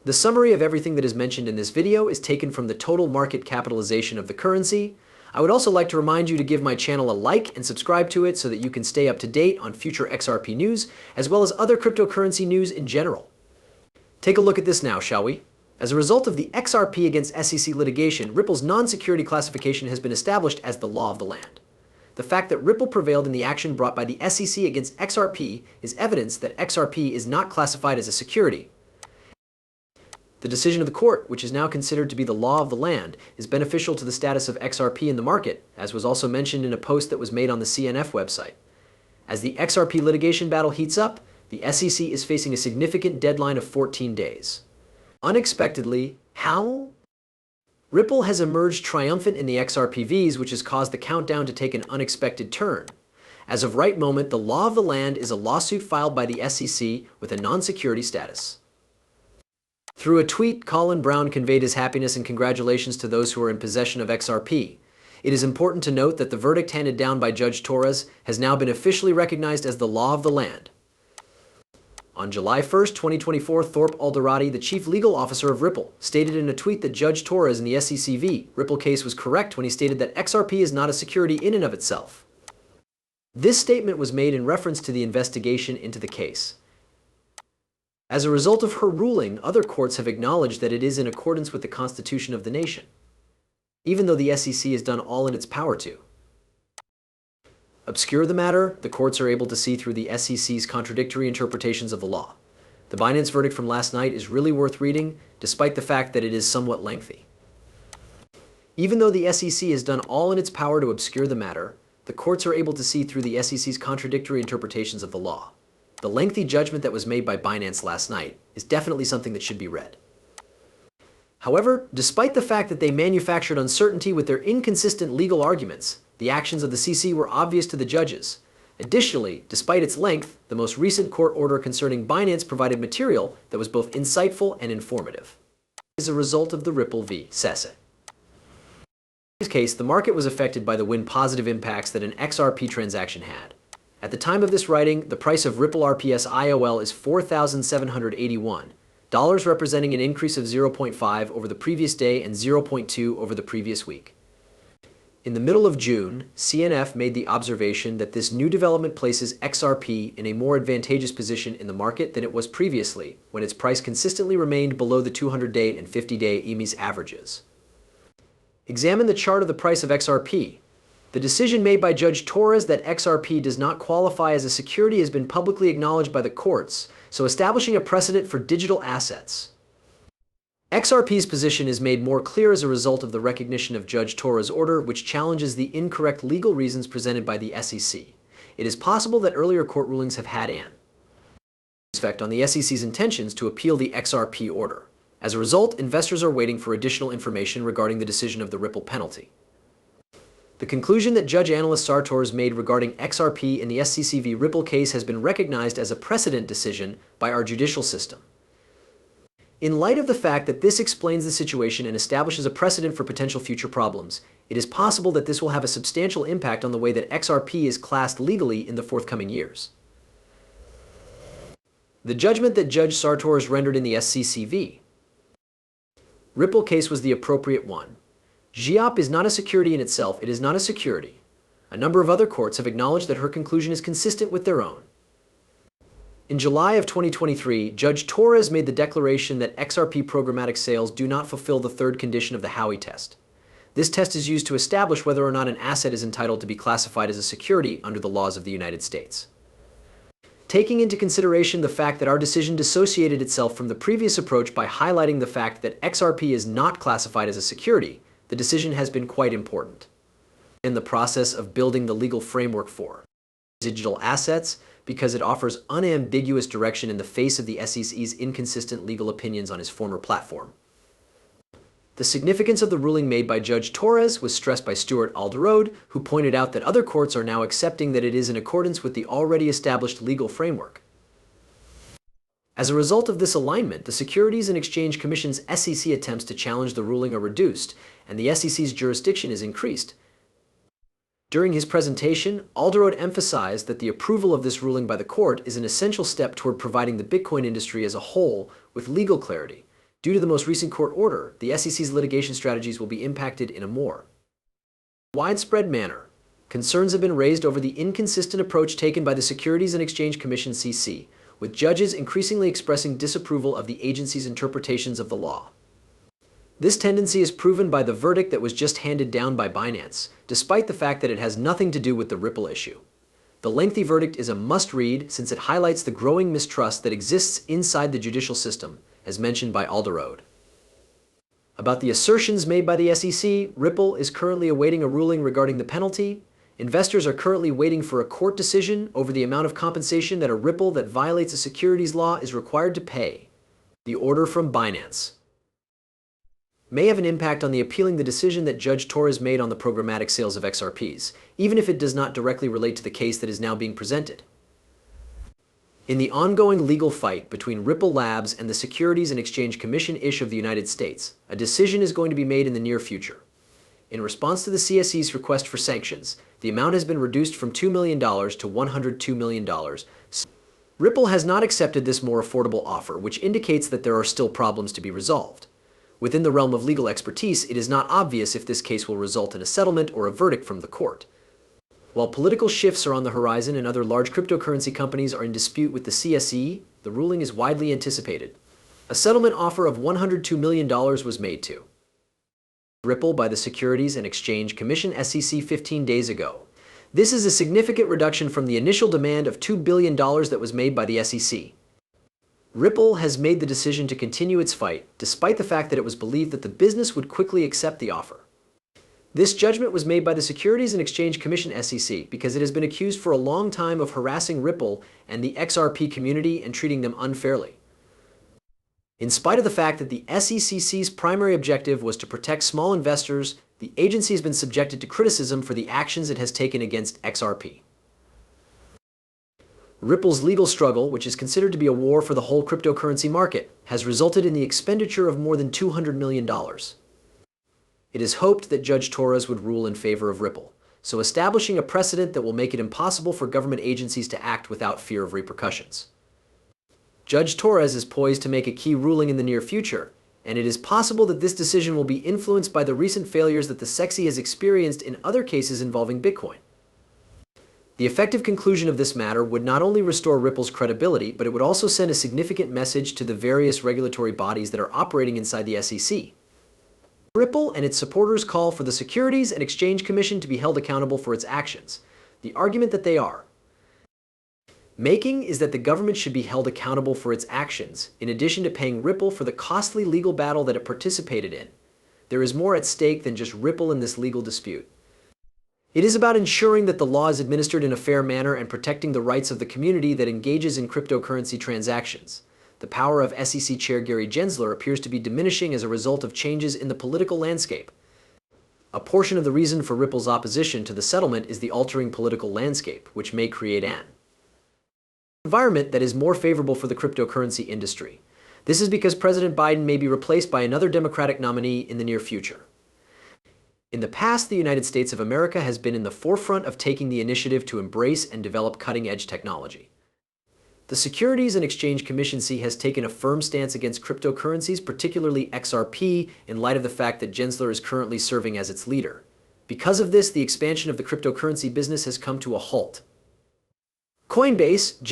The summary of everything that is mentioned in this video is taken from the total market capitalization of the currency. I would also like to remind you to give my channel a like and subscribe to it so that you can stay up to date on future XRP news, as well as other cryptocurrency news in general. Take a look at this now, shall we? As a result of the XRP against SEC litigation, Ripple's non-security classification has been established as the law of the land. The fact that Ripple prevailed in the action brought by the SEC against XRP is evidence that XRP is not classified as a security. The decision of the court, which is now considered to be the law of the land, is beneficial to the status of XRP in the market, as was also mentioned in a post that was made on the CNF website. As the XRP litigation battle heats up, the SEC is facing a significant deadline of 14 days. Unexpectedly, how? Ripple has emerged triumphant in the XRPVs, which has caused the countdown to take an unexpected turn. As of right moment, the law of the land is a lawsuit filed by the SEC with a non-security status. Through a tweet, Colin Brown conveyed his happiness and congratulations to those who are in possession of XRP. It is important to note that the verdict handed down by Judge Torres has now been officially recognized as the law of the land. On July 1, 2024, Thorpe Alderati, the chief legal officer of Ripple, stated in a tweet that Judge Torres in the SEC v. Ripple case was correct when he stated that XRP is not a security in and of itself. This statement was made in reference to the investigation into the case. As a result of her ruling, other courts have acknowledged that it is in accordance with the Constitution of the nation, even though the SEC has done all in its power to obscure the matter. The courts are able to see through the SEC's contradictory interpretations of the law. The Binance verdict from last night is really worth reading, despite the fact that it is somewhat lengthy. Even though the SEC has done all in its power to obscure the matter, the courts are able to see through the SEC's contradictory interpretations of the law. The lengthy judgment that was made by Binance last night is definitely something that should be read. However, despite the fact that they manufactured uncertainty with their inconsistent legal arguments, the actions of the CC were obvious to the judges. Additionally, despite its length, the most recent court order concerning Binance provided material that was both insightful and informative. As a result of the Ripple v. SEC. In this case, the market was affected by the positive impacts that an XRP transaction had. At the time of this writing, the price of Ripple RPS IOL is $4,781, representing an increase of 0.5 over the previous day and 0.2 over the previous week. In the middle of June, CNF made the observation that this new development places XRP in a more advantageous position in the market than it was previously, when its price consistently remained below the 200-day and 50-day EMI's averages. Examine the chart of the price of XRP. The decision made by Judge Torres that XRP does not qualify as a security has been publicly acknowledged by the courts, so establishing a precedent for digital assets. XRP's position is made more clear as a result of the recognition of Judge Torres' order, which challenges the incorrect legal reasons presented by the SEC. It is possible that earlier court rulings have had an effect on the SEC's intentions to appeal the XRP order. As a result, investors are waiting for additional information regarding the decision of the Ripple penalty. The conclusion that Judge Analyst Sartors made regarding XRP in the SEC v. Ripple case has been recognized as a precedent decision by our judicial system. In light of the fact that this explains the situation and establishes a precedent for potential future problems, it is possible that this will have a substantial impact on the way that XRP is classed legally in the forthcoming years. The judgment that Judge Sartors rendered in the SEC v. Ripple case was the appropriate one. xrp is not a security in itself. It is not a security. A number of other courts have acknowledged that her conclusion is consistent with their own. In July of 2023, Judge Torres made the declaration that XRP programmatic sales do not fulfill the third condition of the Howey test. This test is used to establish whether or not an asset is entitled to be classified as a security under the laws of the United States. Taking into consideration the fact that our decision dissociated itself from the previous approach by highlighting the fact that XRP is not classified as a security, the decision has been quite important. In the process of building the legal framework for digital assets, because it offers unambiguous direction in the face of the SEC's inconsistent legal opinions on his former platform. The significance of the ruling made by Judge Torres was stressed by Stuart Alderode, who pointed out that other courts are now accepting that it is in accordance with the already established legal framework. As a result of this alignment, the Securities and Exchange Commission's SEC attempts to challenge the ruling are reduced, and the SEC's jurisdiction is increased. During his presentation, Alderode emphasized that the approval of this ruling by the court is an essential step toward providing the Bitcoin industry as a whole with legal clarity, Due to the most recent court order, the SEC's litigation strategies will be impacted in a more widespread manner. Concerns have been raised over the inconsistent approach taken by the Securities and Exchange Commission (SEC), with judges increasingly expressing disapproval of the agency's interpretations of the law. This tendency is proven by the verdict that was just handed down by Binance, despite the fact that it has nothing to do with the Ripple issue. The lengthy verdict is a must-read since it highlights the growing mistrust that exists inside the judicial system, as mentioned by Alderode. About the assertions made by the SEC, Ripple is currently awaiting a ruling regarding the penalty. Investors are currently waiting for a court decision over the amount of compensation that a Ripple that violates a securities law is required to pay. The order from Binance may have an impact on the appealing the decision that Judge Torres made on the programmatic sales of XRPs, even if it does not directly relate to the case that is now being presented. In the ongoing legal fight between Ripple Labs and the Securities and Exchange Commission of the United States, a decision is going to be made in the near future. In response to the CSE's request for sanctions, the amount has been reduced from $2 million to $102 million. Ripple has not accepted this more affordable offer, which indicates that there are still problems to be resolved. Within the realm of legal expertise, it is not obvious if this case will result in a settlement or a verdict from the court. While political shifts are on the horizon and other large cryptocurrency companies are in dispute with the CSE, the ruling is widely anticipated. A settlement offer of $102 million was made to Ripple by the Securities and Exchange Commission (SEC) 15 days ago. This is a significant reduction from the initial demand of $2 billion that was made by the SEC. Ripple has made the decision to continue its fight, despite the fact that it was believed that the business would quickly accept the offer. This judgment was made by the Securities and Exchange Commission (SEC) because it has been accused for a long time of harassing Ripple and the XRP community and treating them unfairly. In spite of the fact that the SEC's primary objective was to protect small investors, the agency has been subjected to criticism for the actions it has taken against XRP. Ripple's legal struggle, which is considered to be a war for the whole cryptocurrency market, has resulted in the expenditure of more than $200 million. It is hoped that Judge Torres would rule in favor of Ripple, so establishing a precedent that will make it impossible for government agencies to act without fear of repercussions. Judge Torres is poised to make a key ruling in the near future, and it is possible that this decision will be influenced by the recent failures that the SEC has experienced in other cases involving Bitcoin. The effective conclusion of this matter would not only restore Ripple's credibility, but it would also send a significant message to the various regulatory bodies that are operating inside the SEC. Ripple and its supporters call for the Securities and Exchange Commission to be held accountable for its actions. The argument that they are making is that the government should be held accountable for its actions, in addition to paying Ripple for the costly legal battle that it participated in. There is more at stake than just Ripple in this legal dispute. It is about ensuring that the law is administered in a fair manner and protecting the rights of the community that engages in cryptocurrency transactions. The power of SEC Chair Gary Gensler appears to be diminishing as a result of changes in the political landscape. A portion of the reason for Ripple's opposition to the settlement is the altering political landscape, which may create an environment that is more favorable for the cryptocurrency industry. This is because President Biden may be replaced by another Democratic nominee in the near future. In the past, the United States of America has been in the forefront of taking the initiative to embrace and develop cutting-edge technology. The Securities and Exchange Commission has taken a firm stance against cryptocurrencies, particularly XRP, in light of the fact that Gensler is currently serving as its leader. Because of this, the expansion of the cryptocurrency business has come to a halt. Coinbase,